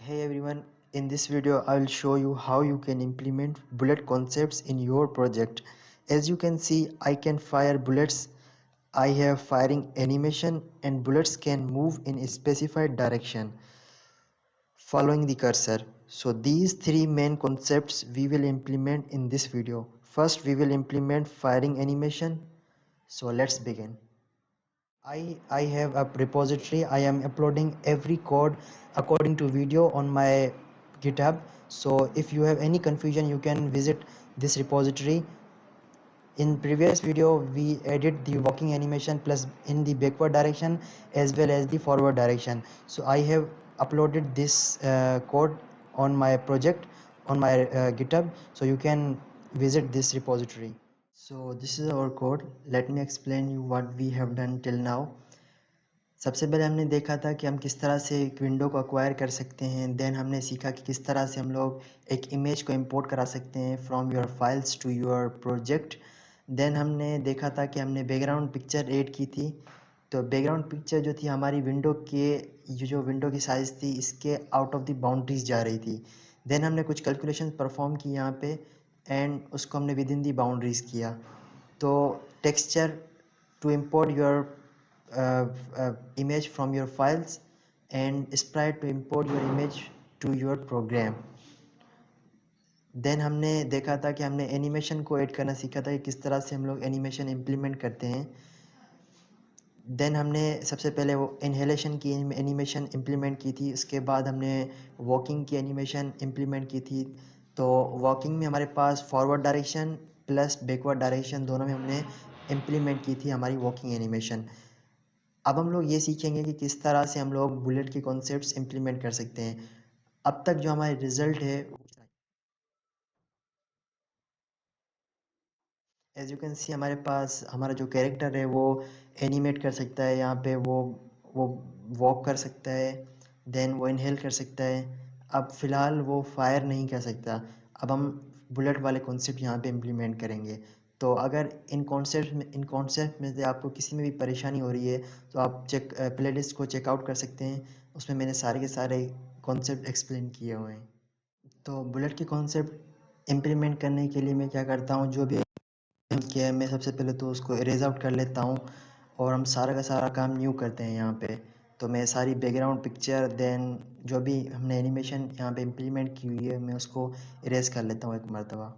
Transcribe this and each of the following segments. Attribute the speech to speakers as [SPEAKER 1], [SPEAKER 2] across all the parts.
[SPEAKER 1] Hey everyone, in this video I will show you how you can implement bullet concepts in your project. As you can see, I can fire bullets. I have firing animation and bullets can move in a specified direction following the cursor. So these three main concepts we will implement in this video. First we will implement firing animation. So let's begin. I have a repository. I am uploading every code according to video on my GitHub. So if you have any confusion, you can visit this repository. In previous video, we added the walking animation plus in the backward direction as well as the forward direction. So I have uploaded this code on my project on my GitHub. So you can visit this repository. So this is our code. Let me explain you what we have done till now. सबसे पहले हमने देखा था कि हम किस तरह से एक विंडो को एक्वायर कर सकते हैं। देन हमने सीखा कि किस तरह से हम लोग एक इमेज को इंपोर्ट करा सकते हैं from your files to your project. Then हमने देखा था कि हमने बैकग्राउंड पिक्चर ऐड की थी। तो बैकग्राउंड पिक्चर जो थी हमारी विंडो के जो विंडो की साइज़ थी इसके आउट ऑफ द बाउंड्रीज जा रही थी। देन हमने कुछ कैलकुलेशन परफॉर्म की यहाँ पे एंड उसको हमने विद इन दी बाउंड्रीज किया। तो texture to import your image from your files and sprite to import your image to your program. Then हमने देखा था कि हमने एनिमेशन को ऐड करना सीखा था कि किस तरह से हम लोग एनिमेशन इम्प्लीमेंट करते हैं। देन हमने सबसे पहले वो इनहेलेशन की एनिमेशन इम्प्लीमेंट की थी। उसके बाद हमने वॉकिंग की एनिमेशन इम्प्लीमेंट की थी। तो वॉकिंग में हमारे पास forward direction plus backward direction दोनों में हमने इम्प्लीमेंट की थी हमारी वॉकिंग एनिमेशन। अब हम लोग ये सीखेंगे कि किस तरह से हम लोग बुलेट के कॉन्सेप्ट्स इम्प्लीमेंट कर सकते हैं। अब तक जो हमारे रिजल्ट है, एज यू कैन सी हमारे पास हमारा जो कैरेक्टर है वो एनिमेट कर सकता है। यहाँ पे वो वॉक कर सकता है। देन वो इनहेल कर सकता है। अब फ़िलहाल वो फायर नहीं कर सकता। अब हम बुलेट वाले कॉन्सेप्ट यहाँ पे इम्प्लीमेंट करेंगे। तो अगर इन कॉन्सेप्ट में से आपको किसी में भी परेशानी हो रही है तो आप प्लेलिस्ट को चेकआउट कर सकते हैं। उसमें मैंने सारे के सारे कॉन्सेप्ट एक्सप्लेन किए हुए हैं। तो बुलेट के कॉन्सेप्ट इम्प्लीमेंट करने के लिए मैं क्या करता हूँ, जो भी किया है मैं सबसे पहले तो उसको इरेज आउट कर लेता हूँ और हम सारा का सारा काम न्यू करते हैं यहाँ पे। तो मैं सारी बैकग्राउंड पिक्चर देन जो भी हमने एनिमेशन यहाँ पे इम्प्लीमेंट की हुई है मैं उसको इरेज कर लेता हूँ एक मरतबा।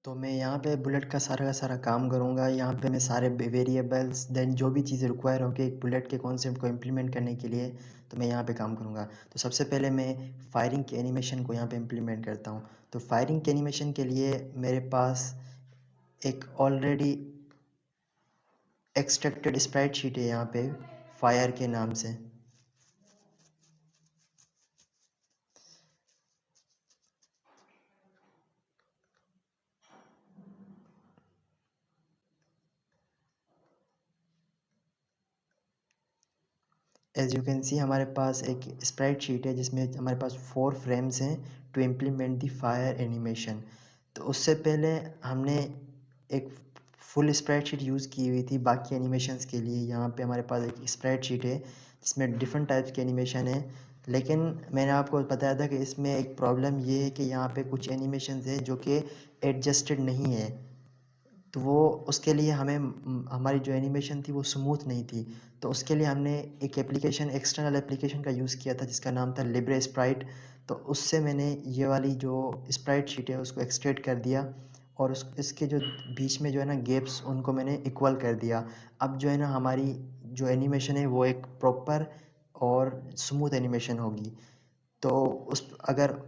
[SPEAKER 1] तो मैं यहाँ पे बुलेट का सारा काम करूँगा। यहाँ पे मैं सारे वेरिएबल्स देन जो भी चीज़ें रिक्वायर होगी एक बुलेट के कॉन्सेप्ट को इम्प्लीमेंट करने के लिए, तो मैं यहाँ पे काम करूँगा। तो सबसे पहले मैं फायरिंग के एनिमेशन को यहाँ पे इम्प्लीमेंट करता हूँ। तो फायरिंग के एनिमेशन के लिए मेरे पास एक ऑलरेडी एक्सट्रैक्टेड स्प्राइट शीट है यहाँ पे फायर के नाम से। एज यू कैन सी हमारे पास एक स्प्राइट शीट है जिसमें हमारे पास 4 फ्रेम्स हैं to implement the fire animation. तो उससे पहले हमने एक फुल स्प्राइट शीट यूज़ की हुई थी बाकी एनिमेशंस के लिए। यहाँ पे हमारे पास एक स्प्राइट शीट है जिसमें डिफरेंट टाइप्स के एनिमेशन है। लेकिन मैंने आपको बताया था कि इसमें एक प्रॉब्लम ये है कि यहाँ पे कुछ एनिमेशंस है जो कि एडजस्टेड नहीं है। तो वो उसके लिए हमें हमारी जो एनिमेशन थी वो स्मूथ नहीं थी। तो उसके लिए हमने एक एप्लीकेशन एक्सटर्नल एप्लीकेशन का यूज़ किया था जिसका नाम था लिब्रे स्प्राइट। तो उससे मैंने ये वाली जो स्प्राइट शीट है उसको एक्सट्रेट कर दिया और उस इसके जो बीच में जो है ना गैप्स उनको मैंने इक्वल कर दिया। अब जो है ना हमारी जो एनिमेशन है वो एक प्रॉपर और स्मूथ एनिमेशन होगी। तो उस अगर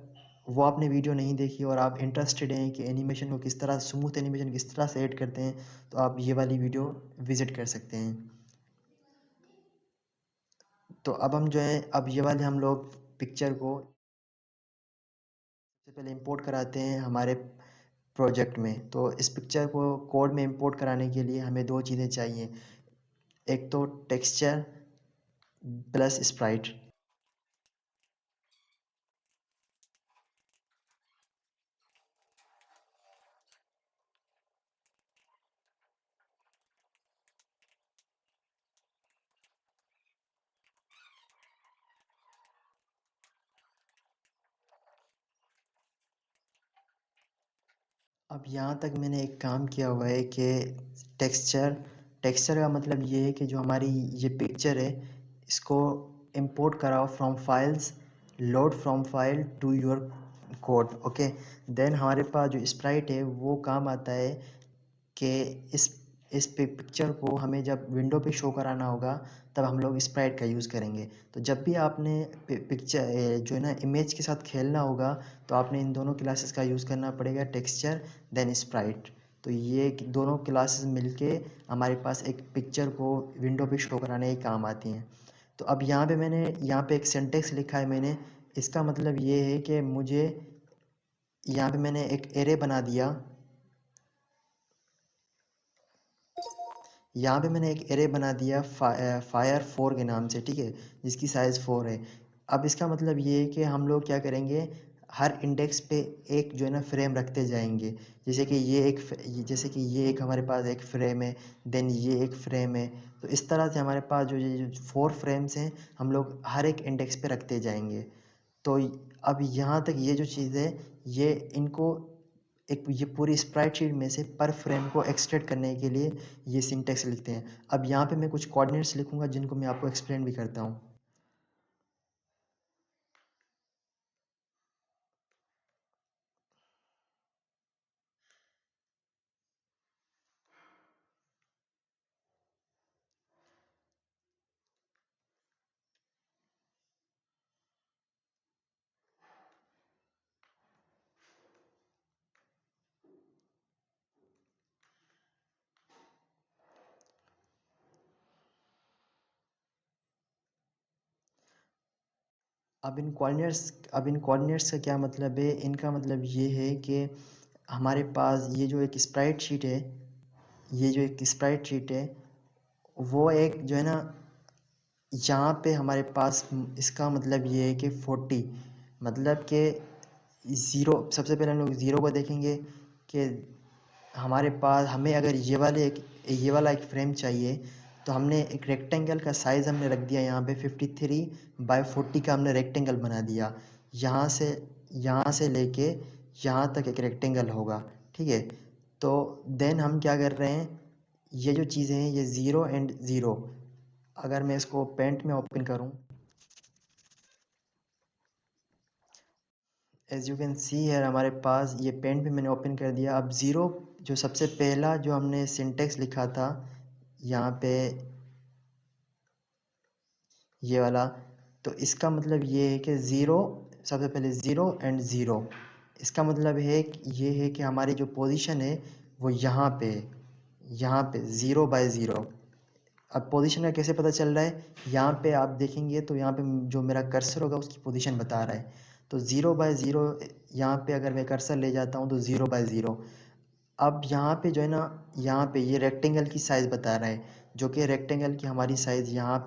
[SPEAKER 1] वो आपने वीडियो नहीं देखी और आप इंटरेस्टेड हैं कि एनिमेशन को किस तरह स्मूथ एनिमेशन किस तरह से ऐड करते हैं तो आप ये वाली वीडियो विज़िट कर सकते हैं। तो अब हम जो है अब ये वाले हम लोग पिक्चर को सबसे पहले इंपोर्ट कराते हैं हमारे प्रोजेक्ट में। तो इस पिक्चर को कोड में इंपोर्ट कराने के लिए हमें दो चीज़ें चाहिए। एक तो टेक्सचर प्लस स्प्राइट। अब यहाँ तक मैंने एक काम किया हुआ है कि टेक्सचर टेक्सचर का मतलब ये है कि जो हमारी ये पिक्चर है इसको इंपोर्ट कराओ from files, load from file to your code. Okay, then हमारे पास जो स्प्राइट है वो काम आता है कि इस पिक्चर को हमें जब विंडो पे शो कराना होगा तब हम लोग स्प्राइट का यूज़ करेंगे। तो जब भी आपने पिक्चर जो है ना इमेज के साथ खेलना होगा तो आपने इन दोनों क्लासेस का यूज़ करना पड़ेगा, टेक्सचर देन स्प्राइट। तो ये दोनों क्लासेस मिलके हमारे पास एक पिक्चर को विंडो पे शो कराने के काम आती हैं। तो अब यहाँ पे एक सिंटेक्स लिखा है मैंने। इसका मतलब ये है कि मुझे यहाँ पे मैंने एक एरे बना दिया। यहाँ पे मैंने एक एरे बना दिया फायर 4 के नाम से, ठीक है, जिसकी साइज़ 4 है। अब इसका मतलब ये है कि हम लोग क्या करेंगे, हर इंडेक्स पे एक जो है ना फ्रेम रखते जाएंगे। जैसे कि ये एक हमारे पास एक फ्रेम है, देन ये एक फ्रेम है। तो इस तरह से हमारे पास जो ये जो 4 फ्रेम्स हैं हम लोग हर एक इंडेक्स पे रखते जाएंगे। तो अब यहाँ तक ये जो चीज़ है, ये इनको एक ये पूरी स्प्राइट शीट में से पर फ्रेम को एक्सट्रैक्ट करने के लिए ये सिंटेक्स लिखते हैं। अब यहाँ पे मैं कुछ कोऑर्डिनेट्स लिखूंगा जिनको मैं आपको एक्सप्लेन भी करता हूँ। अब इन कोऑर्डिनेट्स का क्या मतलब है, इनका मतलब ये है कि हमारे पास ये जो एक स्प्राइट शीट है, ये जो एक स्प्राइट शीट है वो एक जो है ना, यहाँ पे हमारे पास इसका मतलब ये है कि 40, मतलब कि ज़ीरो। सबसे पहले हम लोग ज़ीरो को देखेंगे कि हमारे पास हमें अगर ये वाला एक फ्रेम चाहिए तो हमने एक रेक्टेंगल का साइज़ हमने रख दिया यहाँ पे 53/40 का हमने रेक्टेंगल बना दिया। यहाँ से यहाँ से लेके यहाँ तक एक रेक्टेंगल होगा, ठीक है। तो देन हम क्या कर रहे हैं, ये जो चीज़ें हैं ये ज़ीरो एंड ज़ीरो, अगर मैं इसको पेंट में ओपन करूँ, एज यू कैन सी है हमारे पास ये पेंट भी मैंने ओपन कर दिया। अब ज़ीरो जो सबसे पहला जो हमने सिंटेक्स लिखा था यहाँ पे, ये वाला, तो इसका मतलब ये है कि ज़ीरो, सबसे पहले ज़ीरो एंड ज़ीरो। इसका मतलब है कि ये है कि हमारी जो पोजीशन है वो यहाँ पे है, यहाँ पे 0/0। अब पोजीशन का कैसे पता चल रहा है, यहाँ पे आप देखेंगे तो यहाँ पे जो मेरा कर्सर होगा उसकी पोजीशन बता रहा है। तो 0/0 यहाँ पे अगर मैं कर्सर ले जाता हूँ तो 0/0। अब यहाँ पे जो है ना, यहाँ पे ये रेक्टेंगल की साइज़ बता रहा है, जो कि रेक्टेंगल की हमारी साइज़ यहाँ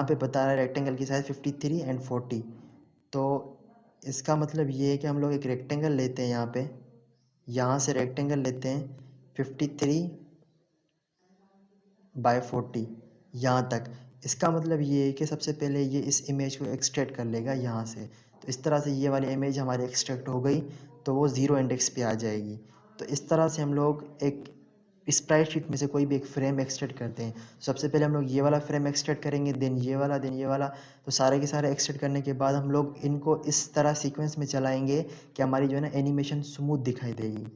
[SPEAKER 1] पे बता रहा है रेक्टेंगल की साइज़ 53 एंड 40। तो इसका मतलब ये है कि हम लोग एक रेक्टेंगल लेते हैं यहाँ पे, यहाँ से रेक्टेंगल लेते हैं 53/40 यहाँ तक। इसका मतलब ये है कि सबसे पहले ये इस इमेज को एक्सट्रैक्ट कर लेगा यहाँ से। तो इस तरह से ये वाली इमेज हमारी एक्सट्रैक्ट हो गई तो वो ज़ीरो इंडेक्स पे आ जाएगी। तो इस तरह से हम लोग एक स्प्राइट शीट में से कोई भी एक फ्रेम एक्सट्रैक्ट करते हैं। सबसे पहले हम लोग ये वाला फ्रेम एक्सट्रैक्ट करेंगे, देन ये वाला, देन ये वाला। तो सारे के सारे एक्सट्रैक्ट करने के बाद हम लोग इनको इस तरह सीक्वेंस में चलाएंगे कि हमारी जो है ना एनिमेशन स्मूथ दिखाई देगी।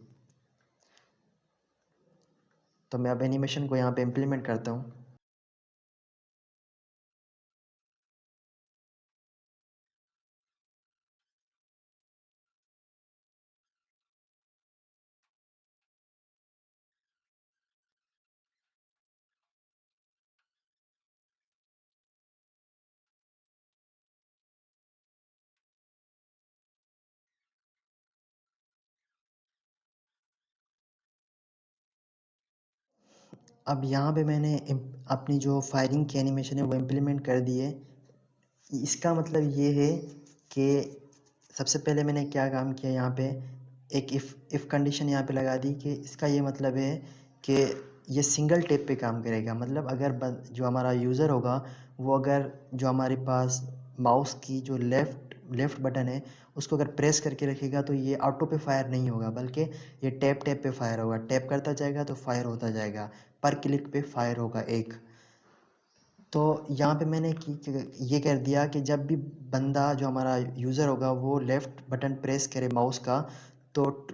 [SPEAKER 1] तो मैं अब एनिमेशन को यहाँ पे इम्प्लीमेंट करता हूँ। अब यहाँ पे मैंने अपनी जो फायरिंग की एनिमेशन है वो इम्प्लीमेंट कर दी है। इसका मतलब ये है कि सबसे पहले मैंने क्या काम किया, यहाँ पे एक इफ़ कंडीशन यहाँ पे लगा दी कि इसका ये मतलब है कि ये सिंगल टैप पे काम करेगा। मतलब अगर जो हमारा यूज़र होगा वो अगर जो हमारे पास माउस की जो लेफ़्ट लेफ़्ट बटन है उसको अगर प्रेस करके रखेगा तो ये ऑटो पे फायर नहीं होगा, बल्कि ये टैप टैप पे फायर होगा। टैप करता जाएगा तो फायर होता जाएगा, पर क्लिक पे फायर होगा एक। तो यहाँ पे मैंने ये कर दिया कि जब भी बंदा जो हमारा यूज़र होगा वो लेफ़्ट बटन प्रेस करे माउस का, तो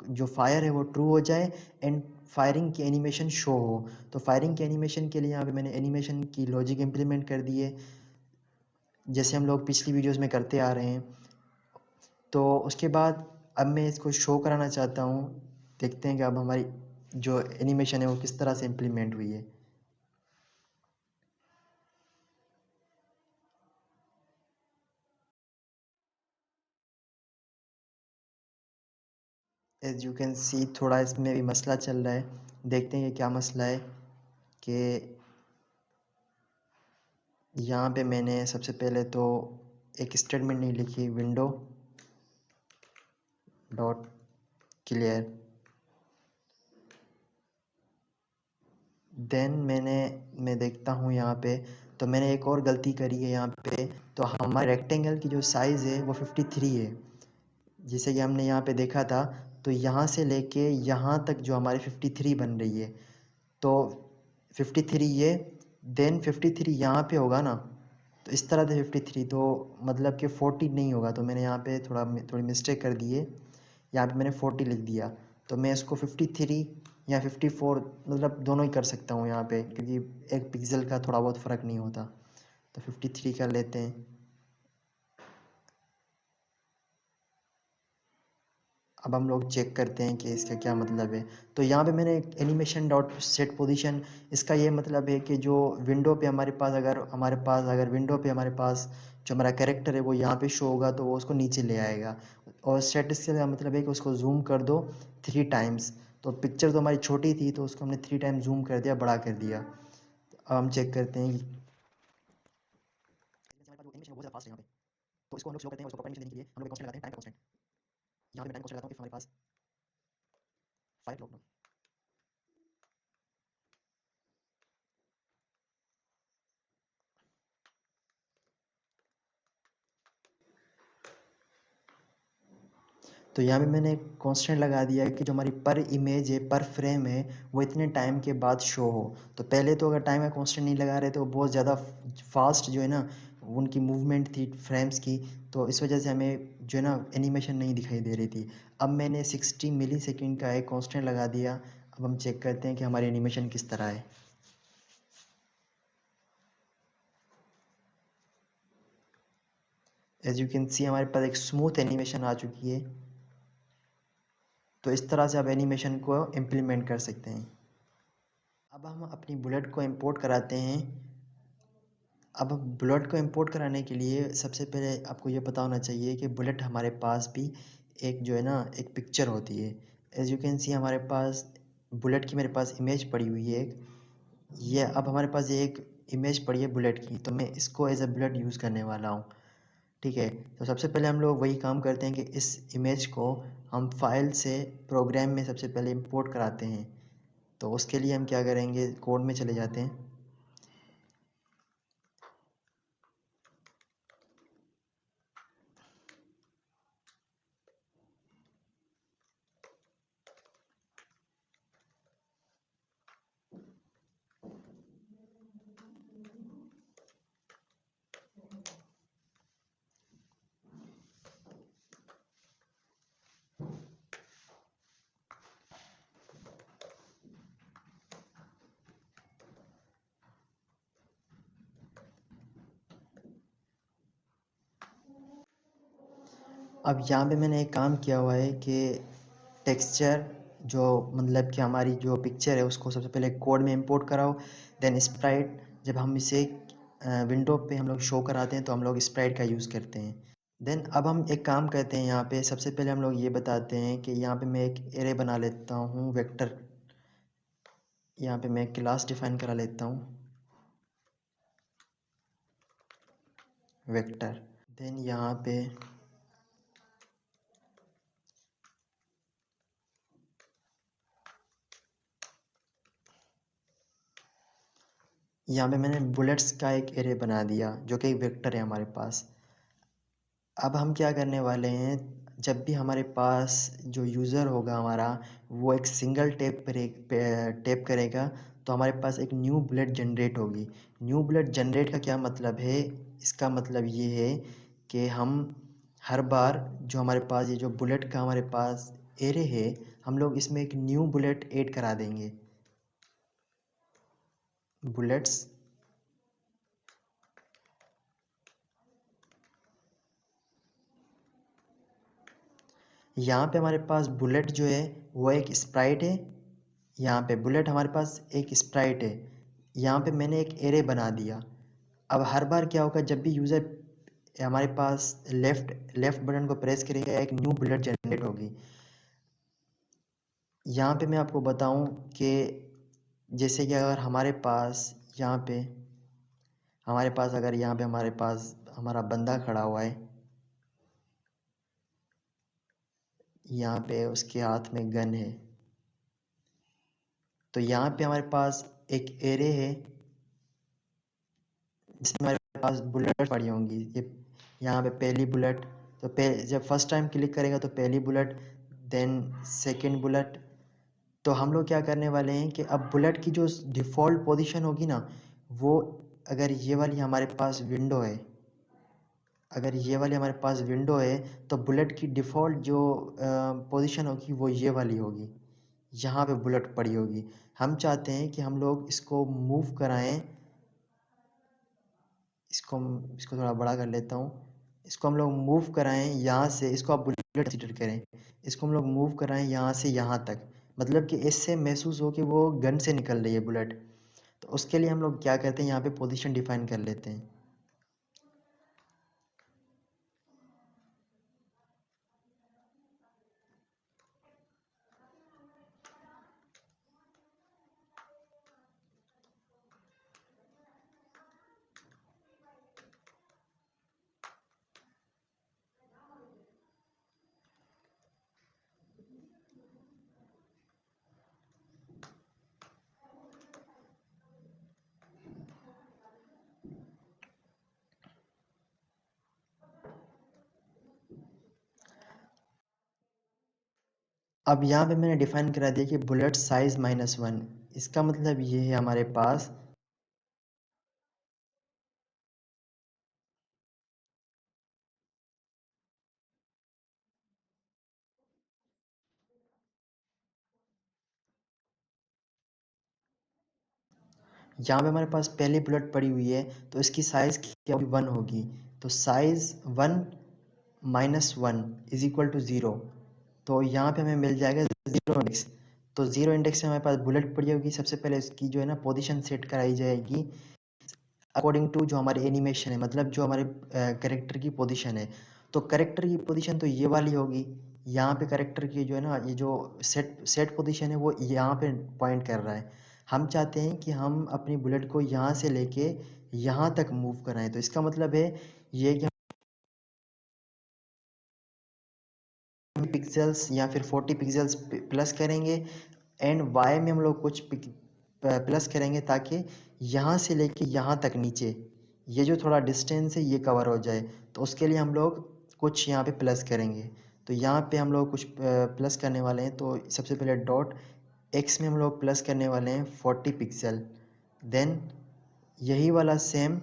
[SPEAKER 1] जो फायर है वो ट्रू हो जाए एंड फायरिंग की एनिमेशन शो हो। तो फायरिंग की एनिमेशन के लिए यहाँ पे मैंने एनिमेशन की लॉजिक इम्प्लीमेंट कर दी है, जैसे हम लोग पिछली वीडियोस में करते आ रहे हैं। तो उसके बाद अब मैं इसको शो कराना चाहता हूँ। देखते हैं कि अब हमारी जो एनिमेशन है वो किस तरह से इम्प्लीमेंट हुई है। एज यू कैन सी थोड़ा इसमें भी मसला चल रहा है। देखते हैं कि क्या मसला है। कि यहाँ पे मैंने सबसे पहले तो एक स्टेटमेंट नहीं लिखी, विंडो डॉट क्लियर। देन मैं देखता हूँ यहाँ पे, तो मैंने एक और गलती करी है यहाँ पे। तो हमारे रेक्टेंगल की जो साइज़ है वो 53 है, जिसे कि हमने यहाँ पे देखा था। तो यहाँ से लेके यहाँ तक जो हमारी 53 बन रही है, तो 53 ये, देन 53 यहाँ पे होगा ना, तो इस तरह से 53, तो मतलब कि 40 नहीं होगा। तो मैंने यहाँ पे थोड़ी मिस्टेक कर दी है, यहाँ पे मैंने 40 लिख दिया। तो मैं इसको 53 या 54 मतलब दोनों ही कर सकता हूँ यहाँ पे, क्योंकि एक पिक्सल का थोड़ा बहुत फ़र्क नहीं होता। तो 53 कर लेते हैं। अब हम लोग चेक करते हैं कि इसका क्या मतलब है। तो यहाँ पे मैंने एनिमेशन डॉट सेट पोजीशन, इसका ये मतलब है कि जो विंडो पे हमारे पास विंडो पे हमारे पास जो हमारा कैरेक्टर है वो यहाँ पे शो होगा, तो वो उसको नीचे ले आएगा। और सेट इसका मतलब है कि उसको जूम कर दो 3 टाइम्स। तो पिक्चर तो हमारी छोटी थी, तो उसको हमने 3 टाइम जूम कर दिया, बड़ा कर दिया। अब हम चेक करते हैं कि एनिमेशन बहुत ज़्यादा फास्ट है यहाँ पे। तो इसको हम लोग स्लो करते हैं, उसको प्रॉपर एनिमेशन देने के लिए हम लोग एक कांस्टेंट लगाते हैं, टाइम का कांस्टेंट। यहाँ पे मैं टाइम कांस्टेंट लगाता हूँ, इफ हमारे पास 5 लोग। तो यहाँ पे मैंने कांस्टेंट लगा दिया है कि जो हमारी पर इमेज है, पर फ्रेम है, वो इतने टाइम के बाद शो हो। तो पहले तो अगर टाइम का कांस्टेंट नहीं लगा रहे तो बहुत ज़्यादा फास्ट जो है ना उनकी मूवमेंट थी फ्रेम्स की, तो इस वजह से हमें जो है ना एनिमेशन नहीं दिखाई दे रही थी। अब मैंने 60 मिली सेकेंड का एक कांस्टेंट लगा दिया। अब हम चेक करते हैं कि हमारी एनिमेशन किस तरह है। एज यू कैन सी हमारे पास एक स्मूथ एनिमेशन आ चुकी है। तो इस तरह से आप एनिमेशन को इम्प्लीमेंट कर सकते हैं। अब हम अपनी बुलेट को इंपोर्ट कराते हैं। अब बुलेट को इंपोर्ट कराने के लिए सबसे पहले आपको ये पता होना चाहिए कि बुलेट हमारे पास भी एक जो है ना एक पिक्चर होती है। एज यू कैन सी हमारे पास बुलेट की मेरे पास इमेज पड़ी हुई है एक। ये अब हमारे पास ये एक इमेज पड़ी है बुलेट की, तो मैं इसको एज अ बुलेट यूज़ करने वाला हूँ। ठीक है। तो सबसे पहले हम लोग वही काम करते हैं कि इस इमेज को हम फाइल से प्रोग्राम में सबसे पहले इंपोर्ट कराते हैं। तो उसके लिए हम क्या करेंगे, कोड में चले जाते हैं। अब यहाँ पे मैंने एक काम किया हुआ है कि टेक्सचर जो मतलब कि हमारी जो पिक्चर है उसको सबसे पहले कोड में इंपोर्ट कराओ। देन स्प्राइट, जब हम इसे विंडो पे हम लोग शो कराते हैं तो हम लोग स्प्राइट का यूज़ करते हैं। देन अब हम एक काम करते हैं, यहाँ पे सबसे पहले हम लोग ये बताते हैं कि यहाँ पे मैं एक एरे बना लेता हूँ वेक्टर। यहाँ पे मैं क्लास डिफाइन करा लेता हूँ, वेक्टर। देन यहाँ पे मैंने बुलेट्स का एक एरे बना दिया जो कि एक वेक्टर है हमारे पास। अब हम क्या करने वाले हैं, जब भी हमारे पास जो यूज़र होगा हमारा, वो एक सिंगल टैप करेगा तो हमारे पास एक न्यू बुलेट जनरेट होगी। न्यू बुलेट जनरेट का क्या मतलब है, इसका मतलब ये है कि हम हर बार जो हमारे पास ये जो बुलेट का हमारे पास एरे है, हम लोग इसमें एक न्यू बुलेट ऐड करा देंगे। बुलेट्स, यहाँ पे हमारे पास बुलेट जो है वो एक स्प्राइट है। यहाँ पे बुलेट हमारे पास एक स्प्राइट है। यहाँ पे मैंने एक एरे बना दिया। अब हर बार क्या होगा, जब भी यूज़र हमारे पास लेफ़्ट लेफ़्ट बटन को प्रेस करेगा, एक न्यू बुलेट जनरेट होगी। यहाँ पे मैं आपको बताऊँ कि जैसे कि अगर हमारे पास यहाँ पे अगर यहाँ पे हमारे पास हमारा बंदा खड़ा हुआ है, यहाँ पे उसके हाथ में गन है, तो यहाँ पे हमारे पास एक एरे है जिसमें हमारे पास बुलेट पड़ी होंगी। ये यहाँ पे पहली बुलेट, तो जब फर्स्ट टाइम क्लिक करेगा तो पहली बुलेट, देन सेकंड बुलेट। तो हम लोग क्या करने वाले हैं कि अब बुलेट की जो डिफ़ॉल्ट पोजीशन होगी ना, वो अगर ये वाली हमारे पास विंडो है, तो बुलेट की डिफ़ॉल्ट जो पोजीशन होगी वो ये वाली होगी, यहाँ पे बुलेट पड़ी होगी। हम चाहते हैं कि हम लोग इसको मूव कराएं, इसको थोड़ा बड़ा कर लेता हूँ। इसको हम लोग मूव कराएं यहाँ से, इसको आप बुलेट कंसीडर करें, इसको हम लोग मूव कराएं यहाँ से यहाँ तक, मतलब कि इससे महसूस हो कि वो गन से निकल रही है बुलेट। तो उसके लिए हम लोग क्या करते हैं, यहाँ पे पोजीशन डिफाइन कर लेते हैं। अब यहाँ पे मैंने डिफाइन करा दिया कि बुलेट साइज -1। इसका मतलब ये है हमारे पास, यहाँ पे हमारे पास पहली बुलेट पड़ी हुई है, तो इसकी साइज़ क्या होगी, 1 होगी। तो साइज़ 1 -1 इज इक्वल टू 0। तो यहाँ पे हमें मिल जाएगा 0 इंडेक्स। तो 0 इंडेक्स में हमारे पास बुलेट पड़ी होगी। सबसे पहले इसकी जो है ना पोजीशन सेट कराई जाएगी अकॉर्डिंग टू जो हमारी एनिमेशन है, मतलब जो हमारे कैरेक्टर की पोजीशन है। तो कैरेक्टर की पोजीशन तो ये वाली होगी। यहाँ पे कैरेक्टर की जो है ना, ये जो सेट सेट पोजीशन है वो यहाँ पे पॉइंट कर रहा है। हम चाहते हैं कि हम अपनी बुलेट को यहाँ से लेके यहाँ तक मूव कराएं। तो इसका मतलब है ये कि हम पिक्सेल्स या फिर 40 पिक्सेल्स प्लस करेंगे, एंड वाई में हम लोग कुछ प्लस करेंगे ताकि यहाँ से लेके यहाँ तक नीचे ये जो थोड़ा डिस्टेंस है ये कवर हो जाए। तो उसके लिए हम लोग कुछ यहाँ पे प्लस करेंगे। तो यहाँ पे हम लोग कुछ प्लस करने वाले हैं। तो सबसे पहले डॉट एक्स में हम लोग प्लस करने वाले हैं 40 पिक्सल। देन यही वाला सेम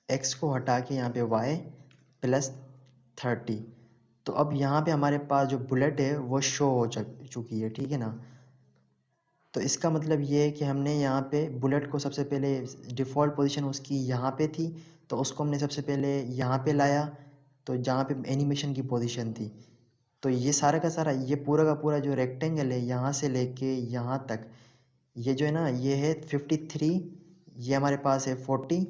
[SPEAKER 1] एक्स को हटा के यहाँ पे वाई +30। तो अब यहाँ पे हमारे पास जो बुलेट है वो शो हो चुकी है, ठीक है ना। तो इसका मतलब ये है कि हमने यहाँ पे बुलेट को सबसे पहले डिफ़ॉल्ट पोजीशन उसकी यहाँ पे थी, तो उसको हमने सबसे पहले यहाँ पे लाया, तो जहाँ पे एनिमेशन की पोजीशन थी। तो ये सारा का सारा, ये पूरा का पूरा जो रेक्टेंगल है यहाँ से लेके यहाँ तक, ये जो है ना ये है 53, ये हमारे पास है 40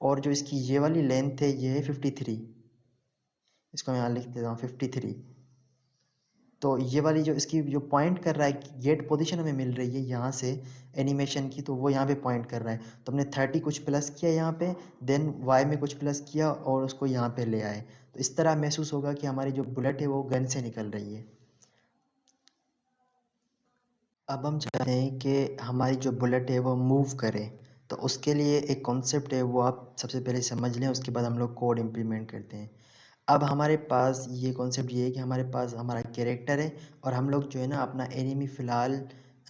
[SPEAKER 1] और जो इसकी ये वाली लेंथ है ये है 53। इसको मैं यहाँ लिख देता हूँ 53। तो ये वाली जो इसकी जो पॉइंट कर रहा है गेट पोजीशन हमें मिल रही है यहाँ से एनिमेशन की, तो वो यहाँ पे पॉइंट कर रहा है। तो हमने 30 कुछ प्लस किया यहाँ पे, देन वाई में कुछ प्लस किया और उसको यहाँ पे ले आए। तो इस तरह महसूस होगा कि हमारी जो बुलेट है वो गन से निकल रही है। अब हम चाहते हैं कि हमारी जो बुलेट है वो मूव करे, तो उसके लिए एक कॉन्सेप्ट है वो आप सबसे पहले समझ लें, उसके बाद हम लोग कोड इम्प्लीमेंट करते हैं। अब हमारे पास ये कॉन्सेप्ट ये है कि हमारे पास हमारा कैरेक्टर है और हम लोग जो है ना अपना एनिमी फ़िलहाल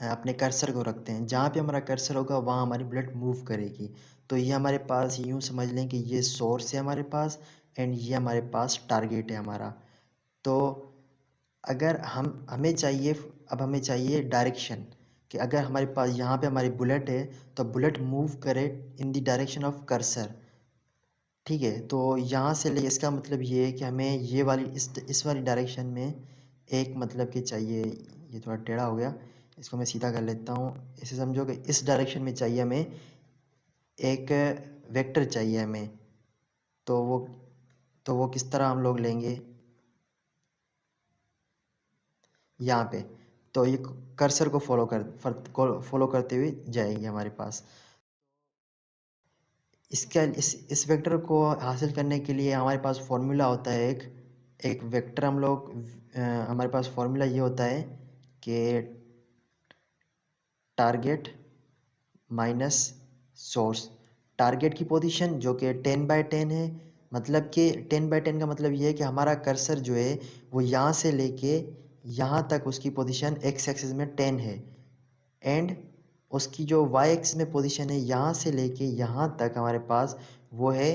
[SPEAKER 1] अपने कर्सर को रखते हैं, जहाँ पे हमारा कर्सर होगा वहाँ हमारी बुलेट मूव करेगी। तो ये हमारे पास यूँ समझ लें कि ये सोर्स है हमारे पास एंड ये हमारे पास टारगेट है हमारा। तो अगर हमें चाहिए डायरेक्शन, कि अगर हमारे पास यहाँ पे हमारी बुलेट है तो बुलेट मूव करे in the direction of cursor. ठीक है, तो यहाँ से ले इसका मतलब ये है कि हमें ये वाली इस वाली डायरेक्शन में एक मतलब कि चाहिए। ये थोड़ा टेढ़ा हो गया, इसको मैं सीधा कर लेता हूँ। इसे समझो कि इस डायरेक्शन में चाहिए हमें एक वेक्टर चाहिए हमें। तो वो किस तरह हम लोग लेंगे यहाँ पे, तो ये कर्सर को फॉलो करते हुए जाएगी हमारे पास। इसका इस वेक्टर को हासिल करने के लिए हमारे पास फॉर्मूला होता है एक एक वेक्टर हम लोग हमारे पास फॉर्मूला ये होता है कि टारगेट माइनस सोर्स। टारगेट की पोजीशन जो कि 10/10 है, मतलब कि 10/10 का मतलब ये है कि हमारा कर्सर जो है वो यहाँ से लेके यहाँ तक उसकी पोजीशन एक्स एक्सिस में 10 है एंड उसकी जो वाई एक्सिस में पोजीशन है यहाँ से लेके यहाँ तक हमारे पास वो है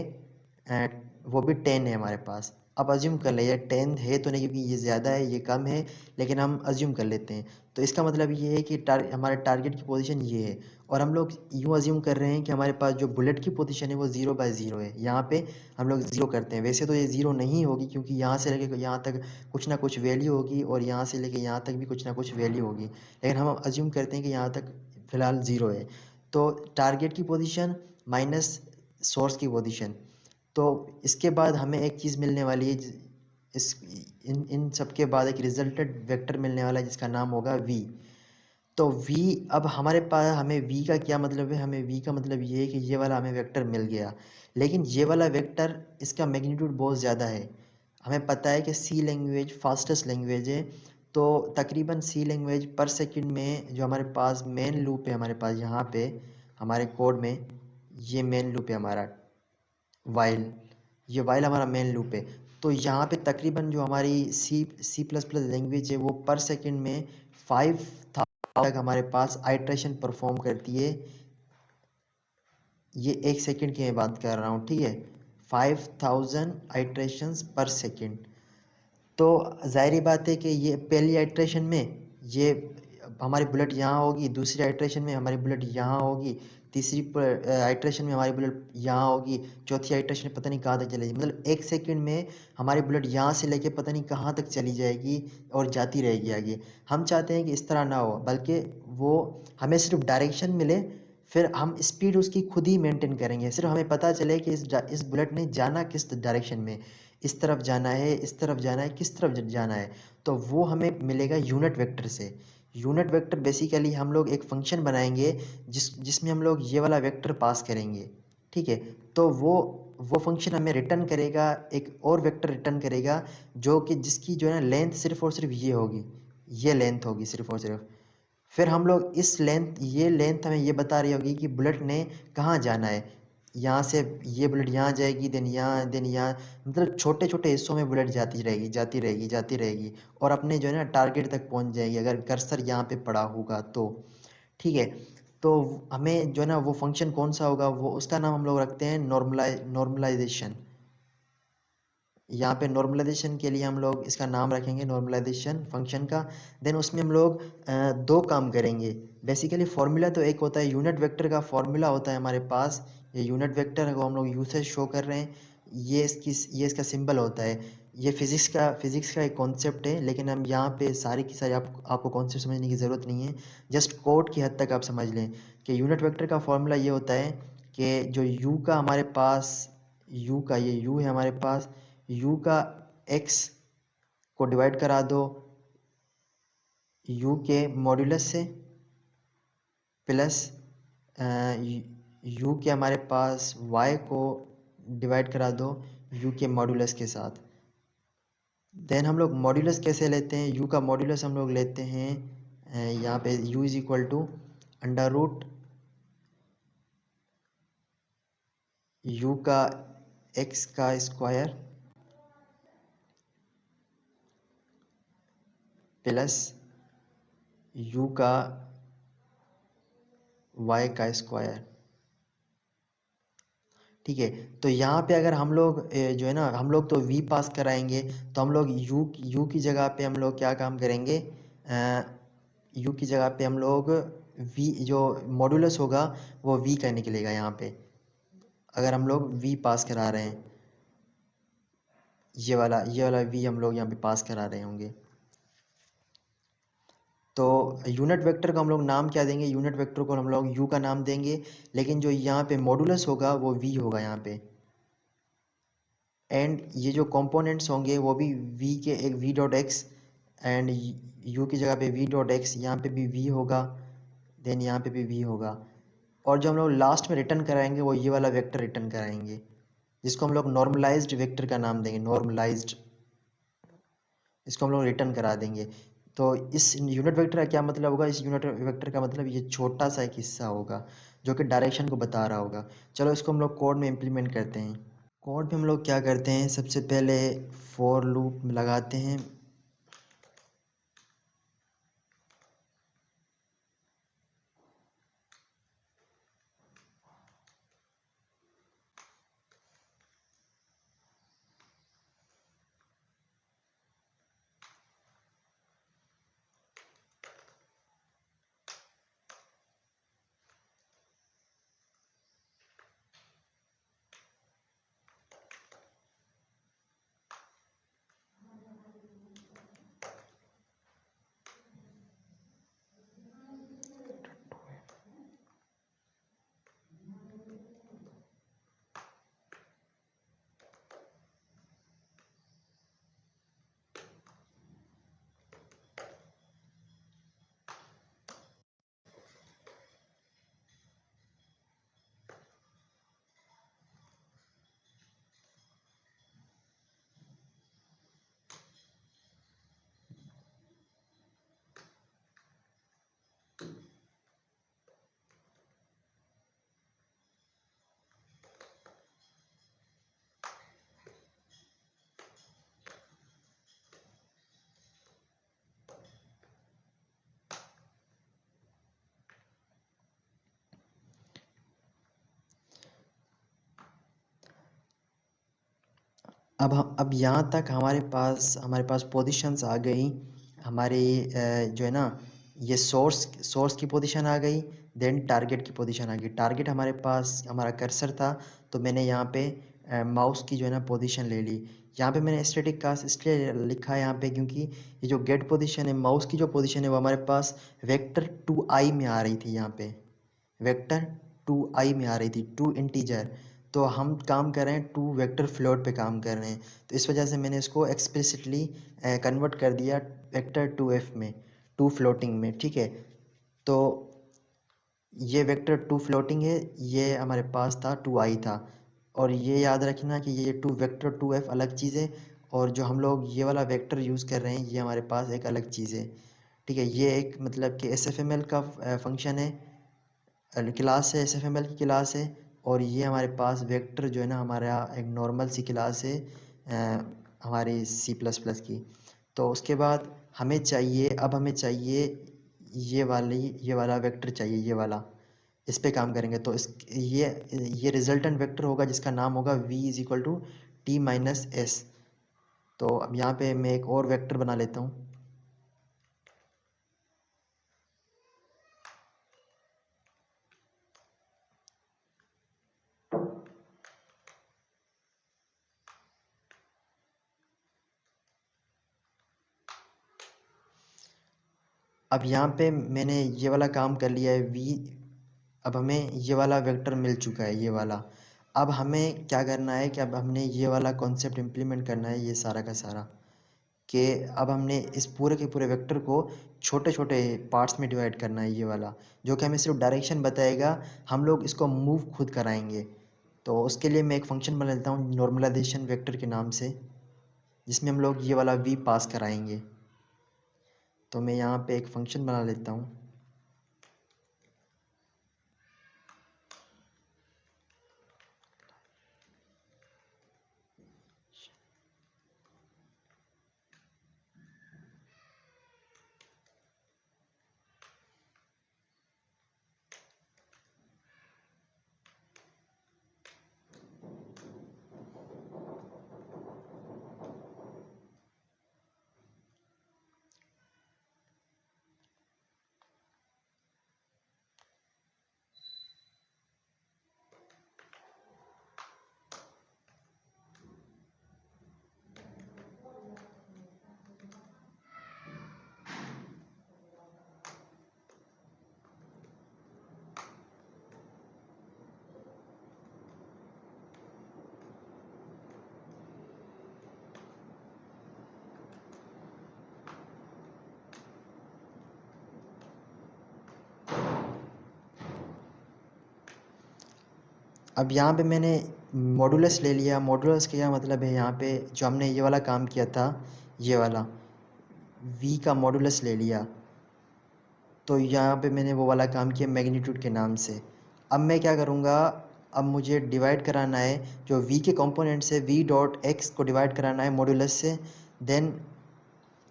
[SPEAKER 1] अ, वो भी 10 है हमारे पास। अब अज्यूम कर ले, ये 10 है तो नहीं, क्योंकि ये ज़्यादा है ये कम है, लेकिन हम अज्यूम कर लेते हैं। तो इसका मतलब ये है कि हमारे टारगेट की पोजीशन ये है और हम लोग यूँ अज्यूम कर रहे हैं कि हमारे पास जो बुलेट की पोजीशन है वो 0/0 है। यहाँ पे हम लोग ज़ीरो करते हैं, वैसे तो ये ज़ीरो नहीं होगी क्योंकि यहाँ से लेके यहाँ तक कुछ ना कुछ वैल्यू होगी और यहाँ से लेके यहाँ तक भी कुछ ना कुछ वैल्यू होगी, लेकिन हम अज्यूम करते हैं कि यहाँ तक फ़िलहाल ज़ीरो है। तो टारगेट की पोजीशन माइनस सोर्स की पोजीशन, तो इसके बाद हमें एक चीज़ मिलने वाली है इस इन इन सब के बाद एक रिजल्टेड वेक्टर मिलने वाला है जिसका नाम होगा v। तो v, अब हमारे पास हमें v का क्या मतलब है, हमें v का मतलब ये है कि ये वाला हमें वेक्टर मिल गया, लेकिन ये वाला वेक्टर इसका मैग्नीट्यूड बहुत ज़्यादा है। हमें पता है कि सी लैंग्वेज फास्टेस्ट लैंग्वेज है, तो तकरीबन सी लैंग्वेज पर सेकंड में जो हमारे पास मेन लूप है हमारे पास यहाँ पे हमारे कोड में, ये मेन लूप है हमारा वाइल, ये वाइल हमारा मेन लूप है। तो यहाँ पे तकरीबन जो हमारी सी प्लस प्लस लैंग्वेज है वो पर सेकंड में 5000 तक हमारे पास आइट्रेशन परफॉर्म करती है। ये एक सेकंड की मैं बात कर रहा हूँ, ठीक है, 5000 आइट्रेशंस पर सेकंड। तो ज़ाहिर बात है कि ये पहली आइट्रेशन में ये हमारी बुलेट यहाँ होगी, दूसरी आइट्रेशन में हमारी बुलेट यहाँ होगी, तीसरी आइट्रेशन में हमारी बुलेट यहाँ होगी, चौथी आइट्रेशन में पता नहीं कहाँ तक चलेगी। मतलब एक सेकंड में हमारी बुलेट यहाँ से लेके पता नहीं कहाँ तक चली जाएगी और जाती रहेगी आगे। हम चाहते हैं कि इस तरह ना हो, बल्कि वो हमें सिर्फ डायरेक्शन मिले, फिर हम स्पीड उसकी खुद ही मेंटेन करेंगे। सिर्फ हमें पता चले कि इस बुलेट ने जाना किस डायरेक्शन में, इस तरफ जाना है, इस तरफ जाना है, किस तरफ जाना है, तो वो हमें मिलेगा यूनिट वेक्टर से। यूनिट वेक्टर बेसिकली हम लोग एक फंक्शन बनाएंगे जिसमें हम लोग ये वाला वेक्टर पास करेंगे, ठीक है। तो वो फंक्शन हमें रिटर्न करेगा, एक और वेक्टर रिटर्न करेगा जो कि जिसकी जो है ना लेंथ सिर्फ और सिर्फ ये होगी, ये लेंथ होगी सिर्फ और सिर्फ। फिर हम लोग ये लेंथ हमें ये बता रही होगी कि बुलेट ने कहाँ जाना है। यहाँ से ये बुलेट यहाँ जाएगी, देन यहाँ, मतलब छोटे छोटे हिस्सों में बुलेट जाती रहेगी जाती रहेगी जाती रहेगी और अपने जो है ना टारगेट तक पहुँच जाएगी अगर कर्सर यहाँ पे पड़ा होगा तो, ठीक है। तो हमें जो है ना वो फंक्शन कौन सा होगा, वो उसका नाम हम लोग रखते हैं नॉर्मलाइजेशन। यहाँ पे नॉर्मलाइजेशन के लिए हम लोग इसका नाम रखेंगे नॉर्मलाइजेशन फंक्शन का। देन उसमें हम लोग दो काम करेंगे। बेसिकली फार्मूला तो एक होता है, यूनिट वेक्टर का फार्मूला होता है हमारे पास, ये यूनिट वेक्टर है वो हम लोग यू से शो कर रहे हैं। ये इसका सिंबल होता है। ये फिज़िक्स का एक कॉन्सेप्ट है, लेकिन हम यहाँ पे सारी की सारी आपको कॉन्सेप्ट समझने की ज़रूरत नहीं है। जस्ट कोड की हद तक आप समझ लें कि यूनिट वेक्टर का फॉर्मूला ये होता है कि जो यू का हमारे पास यू का ये यू है हमारे पास, यू का एक्स को डिवाइड करा दो यू के मॉड्यूलस से, प्लस यू के हमारे पास वाई को डिवाइड करा दो यू के मॉड्यूलस के साथ। देन हम लोग मॉड्यूलस कैसे लेते हैं, यू का मॉड्यूलस हम लोग लेते हैं यहाँ पे u is equal to under root u का एक्स का स्क्वायर प्लस यू का वाई का स्क्वायर। ठीक है, तो यहाँ पे अगर हम लोग जो है ना, हम लोग तो v पास कराएंगे, तो हम लोग u की जगह पे हम लोग क्या काम करेंगे, u की जगह पे हम लोग v जो मॉड्यूलस होगा वो v का निकलेगा यहाँ पे, अगर हम लोग v पास करा रहे हैं। ये वाला v हम लोग यहाँ पे पास करा रहे होंगे। तो यूनिट वेक्टर का हम लोग नाम क्या देंगे, यूनिट वेक्टर को हम लोग u का नाम देंगे, लेकिन जो यहाँ पे मॉड्यूलस होगा वो v होगा यहाँ पे। एंड ये जो कंपोनेंट्स होंगे वो भी v के एक v dot x, and u की जगह पे v डॉट एक्स, यहाँ पे भी v होगा, देन यहाँ पे भी v होगा। और जो हम लोग लास्ट में रिटर्न कराएंगे वो ये वाला वेक्टर रिटर्न कराएंगे, जिसको हम लोग नॉर्मलाइज्ड वेक्टर का नाम देंगे, नॉर्मलाइज्ड, इसको हम लोग रिटर्न करा देंगे। तो इस यूनिट वेक्टर का क्या मतलब होगा, इस यूनिट वेक्टर का मतलब ये छोटा सा एक हिस्सा होगा जो कि डायरेक्शन को बता रहा होगा। चलो इसको हम लोग कोड में इम्प्लीमेंट करते हैं। कोड में हम लोग क्या करते हैं, सबसे पहले फॉर लूप लगाते हैं। अब यहाँ तक हमारे पास पोजीशंस आ गई हमारी, जो है ना, ये सोर्स की पोजीशन आ गई, देन टारगेट की पोजीशन आ गई। टारगेट हमारे पास हमारा कर्सर था, तो मैंने यहाँ पे माउस की जो है ना पोजीशन ले ली। यहाँ पे मैंने स्टैटिक कास्ट इसलिए लिखा है यहाँ पे, क्योंकि ये जो गेट पोजीशन है, माउस की जो पोजीशन है वो हमारे पास वेक्टर 2i में आ रही थी। यहाँ पे वेक्टर 2i में आ रही थी, 2 इंटीजर। तो हम काम कर रहे हैं 2 वेक्टर फ्लोट पे काम कर रहे हैं, तो इस वजह से मैंने इसको एक्सप्लिसिटली कन्वर्ट कर दिया वेक्टर 2f में, 2 फ्लोटिंग में। ठीक है, तो ये वेक्टर 2 फ्लोटिंग है, ये हमारे पास था 2i था। और ये याद रखना कि ये 2 वेक्टर 2f अलग चीज़ है, और जो हम लोग ये वाला वेक्टर यूज़ कर रहे हैं ये हमारे पास एक अलग चीज़ है। ठीक है, ये एक मतलब कि SFML का फंक्शन है, क्लास है, SFML की क्लास है। और ये हमारे पास वेक्टर जो है ना, हमारा एक नॉर्मल सी क्लास है हमारी C++ की। तो उसके बाद हमें चाहिए ये वाला वेक्टर चाहिए, ये वाला। इस पे काम करेंगे तो ये रिजल्टेंट वेक्टर होगा जिसका नाम होगा v is equal to t-s। तो अब यहाँ पे मैं एक और वेक्टर बना लेता हूँ। अब यहाँ पे मैंने ये वाला काम कर लिया है वी। अब हमें ये वाला वेक्टर मिल चुका है, ये वाला। अब हमें क्या करना है कि अब हमने ये वाला कॉन्सेप्ट इम्प्लीमेंट करना है, ये सारा का सारा, कि अब हमने इस पूरे के पूरे वेक्टर को छोटे छोटे पार्ट्स में डिवाइड करना है, ये वाला, जो कि हमें सिर्फ डायरेक्शन बताएगा। हम लोग इसको मूव खुद कराएंगे। तो उसके लिए मैं एक फंक्शन बना लेता हूँ नॉर्मलाइजेशन वेक्टर के नाम से, जिसमें हम लोग ये वाला वी पास कराएंगे। तो मैं यहाँ पे एक फंक्शन बना लेता हूँ। अब यहाँ पे मैंने मॉडुलस ले लिया। मॉडुलस का क्या मतलब है, यहाँ पे जो हमने ये वाला काम किया था, ये वाला v का मॉडुलस ले लिया। तो यहाँ पे मैंने वो वाला काम किया मैग्नीट्यूड के नाम से। अब मैं क्या करूँगा, अब मुझे डिवाइड कराना है जो v के कंपोनेंट से v डॉट एक्स को डिवाइड कराना है मॉडुलस से, देन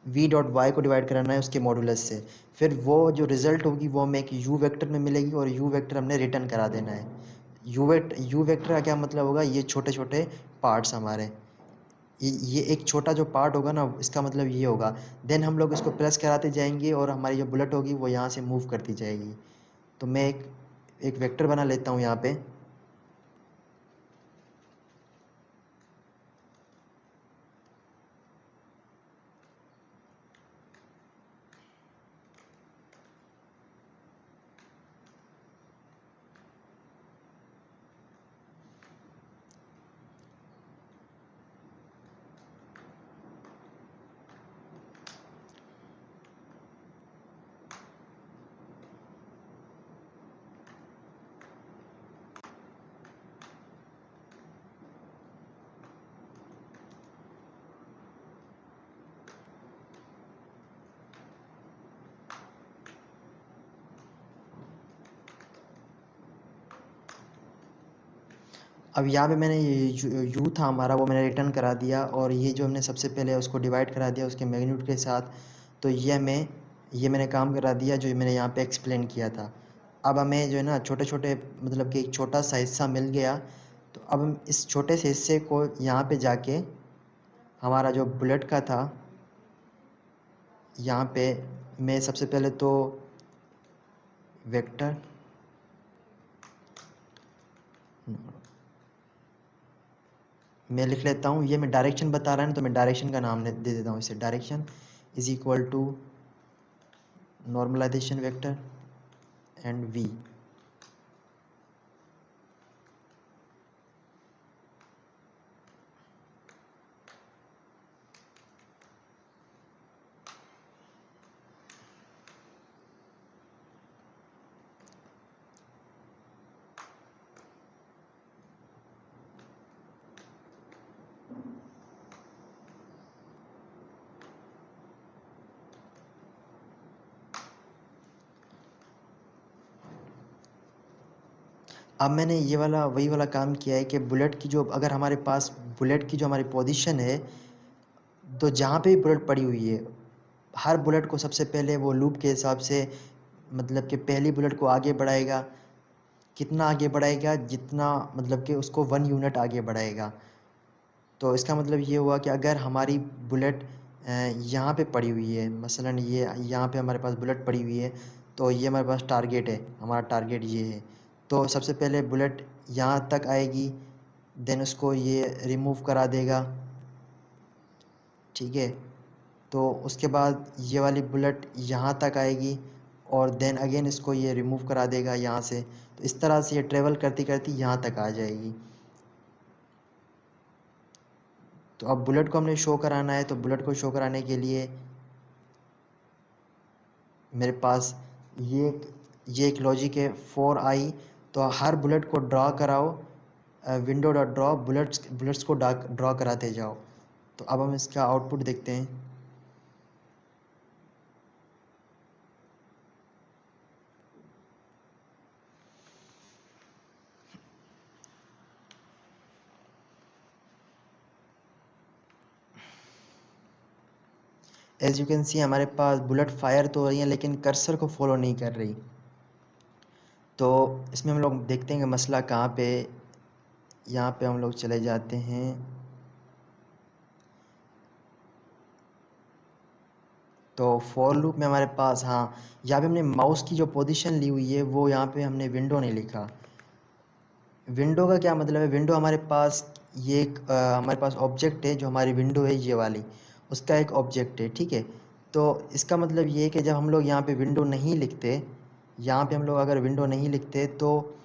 [SPEAKER 1] v डॉट वाई को डिवाइड कराना है उसके मॉडुलस से। फिर वो जो रिज़ल्ट होगी वो हमें एक u वेक्टर में मिलेगी, और u वेक्टर हमने रिटर्न करा देना है। u वेक्टर का क्या मतलब होगा, ये छोटे छोटे पार्ट्स हमारे, ये एक छोटा जो पार्ट होगा ना, इसका मतलब ये होगा। देन हम लोग इसको प्रेस कराते जाएंगे और हमारी जो बुलेट होगी वो यहाँ से मूव करती जाएगी। तो मैं एक एक वेक्टर बना लेता हूँ यहाँ पे। अब यहाँ पे मैंने ये यू था हमारा, वो मैंने रिटर्न करा दिया, और ये जो हमने सबसे पहले उसको डिवाइड करा दिया उसके मैग्नीट्यूड के साथ। तो ये मैंने काम करा दिया जो मैंने यहाँ पे एक्सप्लेन किया था। अब हमें जो है ना छोटे छोटे, मतलब कि एक छोटा सा हिस्सा मिल गया। तो अब हम इस छोटे से हिस्से को यहाँ पे जाके, हमारा जो बुलेट का था, यहाँ पे मैं सबसे पहले तो वेक्टर, मैं लिख लेता हूँ, ये मैं डायरेक्शन बता रहा है ना, तो मैं डायरेक्शन का नाम दे देता हूँ इसे। Direction is equal to normalization vector and v. अब मैंने ये वाला वही वाला काम किया है कि बुलेट की जो, अगर हमारे पास बुलेट की जो हमारी पोजीशन है, तो जहाँ पे भी बुलेट पड़ी हुई है, हर बुलेट को सबसे पहले वो लूप के हिसाब से, मतलब कि पहली बुलेट को आगे बढ़ाएगा। कितना आगे बढ़ाएगा, जितना मतलब कि उसको 1 यूनिट आगे बढ़ाएगा। तो इसका मतलब ये हुआ कि अगर हमारी बुलेट यहाँ पे पड़ी हुई है, मसलन ये यहाँ पे हमारे पास बुलेट पड़ी हुई है, तो ये हमारे पास टारगेट है, हमारा टारगेट ये है। तो सबसे पहले बुलेट यहाँ तक आएगी, देन उसको ये रिमूव करा देगा, ठीक है। तो उसके बाद ये वाली बुलेट यहाँ तक आएगी और देन अगेन इसको ये रिमूव करा देगा यहाँ से। तो इस तरह से ये ट्रेवल करती करती यहाँ तक आ जाएगी। तो अब बुलेट को हमने शो कराना है, तो बुलेट को शो कराने के लिए मेरे पास ये एक लॉजिक है 4i। तो हर बुलेट को ड्रा कराओ, विंडो डॉट ड्रॉ बुलेट्स को ड्रॉ कराते जाओ। तो अब हम इसका आउटपुट देखते हैं। एज यू कैन सी हमारे पास बुलेट फायर तो हो रही है लेकिन कर्सर को फॉलो नहीं कर रही। तो इसमें हम लोग देखते हैं कि मसला कहाँ पे। यहाँ पे हम लोग चले जाते हैं। तो फॉर लूप में हमारे पास, हाँ, यहाँ पे हमने माउस की जो पोजीशन ली हुई है वो यहाँ पे हमने विंडो नहीं लिखा। विंडो का क्या मतलब है? विंडो हमारे पास ये एक हमारे पास ऑब्जेक्ट है, जो हमारी विंडो है ये वाली, उसका एक ऑब्जेक्ट है, ठीक है। तो इसका मतलब ये है कि जब हम लोग यहाँ पे विंडो नहीं लिखते, यहाँ पे हम लोग अगर विंडो नहीं लिखते तो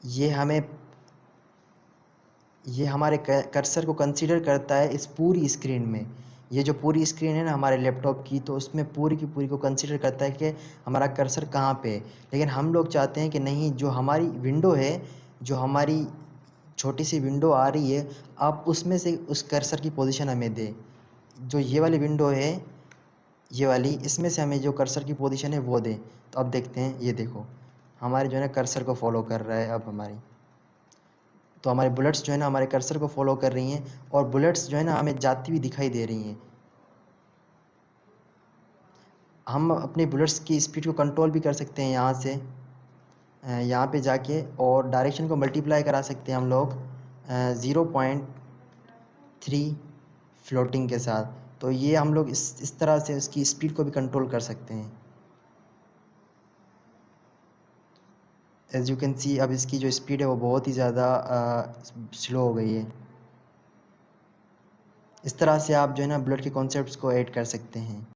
[SPEAKER 1] ये हमारे कर्सर को कंसीडर करता है इस पूरी स्क्रीन में। ये जो पूरी स्क्रीन है ना हमारे लैपटॉप की, तो उसमें पूरी की पूरी को कंसीडर करता है कि हमारा कर्सर कहाँ पे है। लेकिन हम लोग चाहते हैं कि नहीं, जो हमारी विंडो है, जो हमारी छोटी सी विंडो आ रही है, आप उसमें से उस कर्सर की पोजीशन हमें दें। जो ये वाली विंडो है, ये वाली, इसमें से हमें जो कर्सर की पोजीशन है वो दें। तो अब देखते हैं, ये देखो हमारे जो है ना कर्सर को फॉलो कर रहा है अब हमारी। तो हमारे बुलेट्स जो है ना हमारे कर्सर को फॉलो कर रही हैं और बुलेट्स जो है ना हमें जाती हुई दिखाई दे रही हैं। हम अपने बुलेट्स की स्पीड को कंट्रोल भी कर सकते हैं यहाँ से, यहाँ पे जाके, और डायरेक्शन को मल्टीप्लाई करा सकते हैं हम लोग 0.3 फ्लोटिंग के साथ। तो ये हम लोग इस तरह से उसकी स्पीड को भी कंट्रोल कर सकते हैं। एज यू कैन सी अब इसकी जो स्पीड है वो बहुत ही ज़्यादा स्लो हो गई है। इस तरह से आप जो है ना बुलेट के कॉन्सेप्ट्स को ऐड कर सकते हैं।